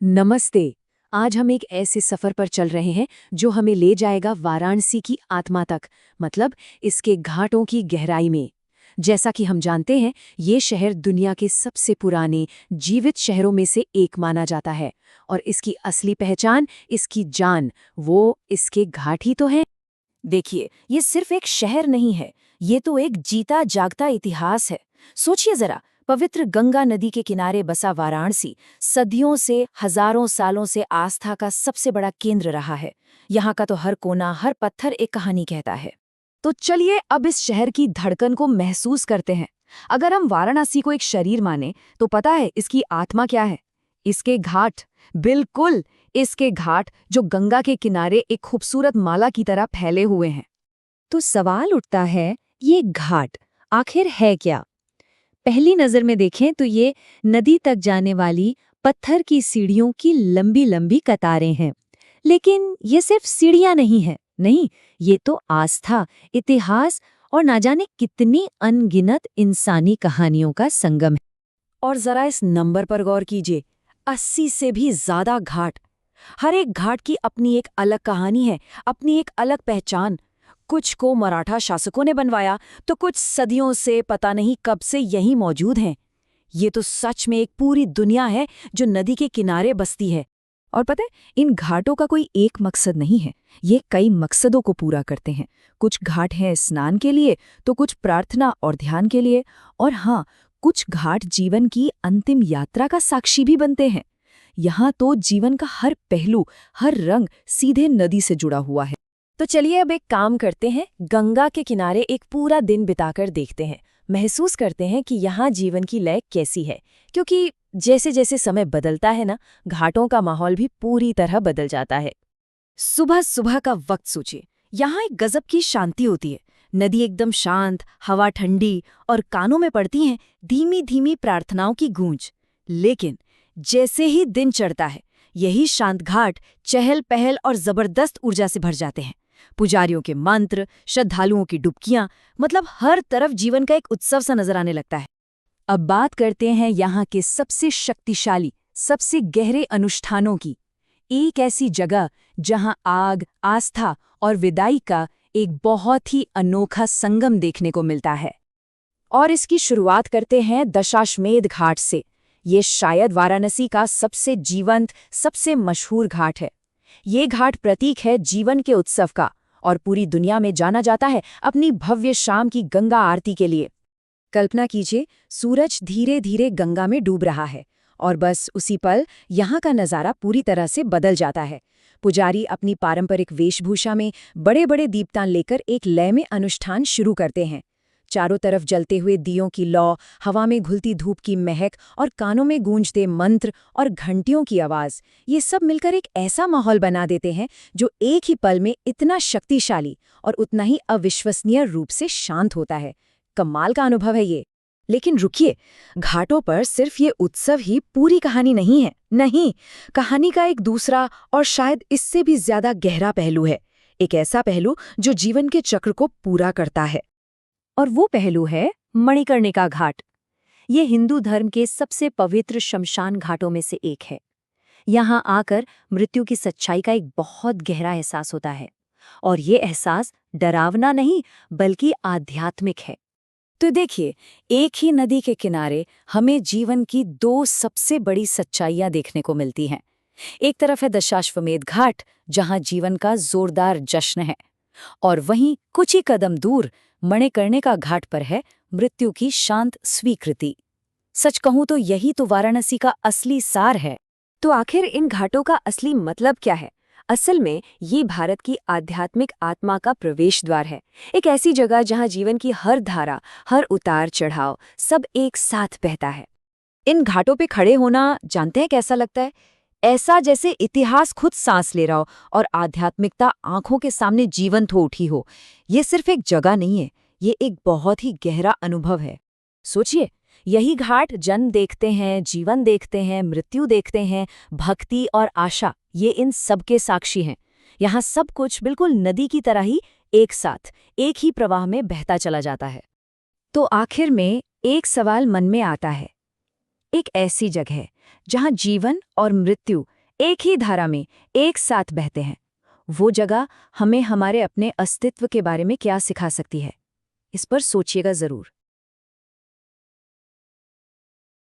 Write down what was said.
नमस्ते। आज हम एक ऐसे सफर पर चल रहे हैं जो हमें ले जाएगा वाराणसी की आत्मा तक, मतलब इसके घाटों की गहराई में। जैसा कि हम जानते हैं, ये शहर दुनिया के सबसे पुराने जीवित शहरों में से एक माना जाता है और इसकी असली पहचान, इसकी जान, वो इसके घाट ही तो हैं। देखिए, ये सिर्फ एक शहर नहीं है, ये तो एक जीता जागता इतिहास है। सोचिए जरा, पवित्र गंगा नदी के किनारे बसा वाराणसी सदियों से, हजारों सालों से आस्था का सबसे बड़ा केंद्र रहा है। यहाँ का तो हर कोना, हर पत्थर एक कहानी कहता है। तो चलिए अब इस शहर की धड़कन को महसूस करते हैं। अगर हम वाराणसी को एक शरीर माने, तो पता है इसकी आत्मा क्या है? इसके घाट। बिल्कुल, इसके घाट जो गंगा के किनारे एक खूबसूरत माला की तरह फैले हुए हैं। तो सवाल उठता है, ये घाट आखिर है क्या? पहली नजर में देखें तो ये नदी तक जाने वाली पत्थर की सीढ़ियों की लंबी लंबी कतारें हैं। लेकिन ये सिर्फ सीढ़ियां नहीं है, नहीं, ये तो आस्था, इतिहास और ना जाने कितनी अनगिनत इंसानी कहानियों का संगम है। और जरा इस नंबर पर गौर कीजिए, 80 से भी ज्यादा घाट। हर एक घाट की अपनी एक अलग कहानी है, अपनी एक अलग पहचान। कुछ को मराठा शासकों ने बनवाया, तो कुछ सदियों से पता नहीं कब से यहीं मौजूद हैं। ये तो सच में एक पूरी दुनिया है जो नदी के किनारे बसती है। और पता है, इन घाटों का कोई एक मकसद नहीं है, ये कई मकसदों को पूरा करते हैं। कुछ घाट हैं स्नान के लिए, तो कुछ प्रार्थना और ध्यान के लिए, और हाँ, कुछ घाट जीवन की अंतिम यात्रा का साक्षी भी बनते हैं। यहाँ तो जीवन का हर पहलू, हर रंग सीधे नदी से जुड़ा हुआ है। तो चलिए अब एक काम करते हैं, गंगा के किनारे एक पूरा दिन बिताकर देखते हैं, महसूस करते हैं कि यहाँ जीवन की लय कैसी है। क्योंकि जैसे जैसे समय बदलता है ना, घाटों का माहौल भी पूरी तरह बदल जाता है। सुबह सुबह का वक्त सोचिए, यहाँ एक गजब की शांति होती है। नदी एकदम शांत, हवा ठंडी और कानों में पड़ती हैं धीमी धीमी प्रार्थनाओं की गूंज। लेकिन जैसे ही दिन चढ़ता है, यही शांत घाट चहल पहल और जबरदस्त ऊर्जा से भर जाते हैं। पुजारियों के मंत्र, श्रद्धालुओं की डुबकियां, मतलब हर तरफ जीवन का एक उत्सव सा नजर आने लगता है। अब बात करते हैं यहाँ के सबसे शक्तिशाली, सबसे गहरे अनुष्ठानों की। एक ऐसी जगह जहाँ आग, आस्था और विदाई का एक बहुत ही अनोखा संगम देखने को मिलता है। और इसकी शुरुआत करते हैं दशाश्वमेध घाट से। ये शायद वाराणसी का सबसे जीवंत, सबसे मशहूर घाट है। ये घाट प्रतीक है जीवन के उत्सव का और पूरी दुनिया में जाना जाता है अपनी भव्य शाम की गंगा आरती के लिए। कल्पना कीजिए, सूरज धीरे धीरे गंगा में डूब रहा है और बस उसी पल यहाँ का नज़ारा पूरी तरह से बदल जाता है। पुजारी अपनी पारंपरिक वेशभूषा में बड़े बड़े दीपदान लेकर एक लय में अनुष्ठान शुरू करते हैं। चारों तरफ जलते हुए दियों की लौ, हवा में घुलती धूप की महक और कानों में गूंजते मंत्र और घंटियों की आवाज़, ये सब मिलकर एक ऐसा माहौल बना देते हैं जो एक ही पल में इतना शक्तिशाली और उतना ही अविश्वसनीय रूप से शांत होता है। कमाल का अनुभव है ये। लेकिन रुकिए, घाटों पर सिर्फ ये उत्सव ही पूरी कहानी नहीं है। नहीं, कहानी का एक दूसरा और शायद इससे भी ज्यादा गहरा पहलू है। एक ऐसा पहलू जो जीवन के चक्र को पूरा करता है। और वो पहलू है मणिकर्णिका घाट। ये हिंदू धर्म के सबसे पवित्र शमशान घाटों में से एक है। यहाँ आकर मृत्यु की सच्चाई का एक बहुत गहरा एहसास होता है, और ये एहसास डरावना नहीं बल्कि आध्यात्मिक है। तो देखिए, एक ही नदी के किनारे हमें जीवन की दो सबसे बड़ी सच्चाइयां देखने को मिलती हैं। एक तरफ है दशाश्वमेध घाट, जहां जीवन का जोरदार जश्न है, और वहीं कुछ ही कदम दूर मणिकर्णिका घाट पर है मृत्यु की शांत स्वीकृति। सच कहूं तो यही तो वाराणसी का असली सार है। तो आखिर इन घाटों का असली मतलब क्या है? असल में ये भारत की आध्यात्मिक आत्मा का प्रवेश द्वार है। एक ऐसी जगह जहां जीवन की हर धारा, हर उतार चढ़ाव सब एक साथ बहता है। इन घाटों पे खड़े होना जानते हैं कैसा लगता है? ऐसा जैसे इतिहास खुद सांस ले रहा हो और आध्यात्मिकता आंखों के सामने जीवंत हो उठी हो। ये सिर्फ एक जगह नहीं है, ये एक बहुत ही गहरा अनुभव है। सोचिए, यही घाट जन्म देखते हैं, जीवन देखते हैं, मृत्यु देखते हैं, भक्ति और आशा, ये इन सब के साक्षी हैं। यहाँ सब कुछ बिल्कुल नदी की तरह ही एक साथ, एक ही प्रवाह में बहता चला जाता है। तो आखिर में एक सवाल मन में आता है, एक ऐसी जगह जहाँ जीवन और मृत्यु एक ही धारा में एक साथ बहते हैं। वो जगह हमें हमारे अपने अस्तित्व के बारे में क्या सिखा सकती है? इस पर सोचिएगा ज़रूर।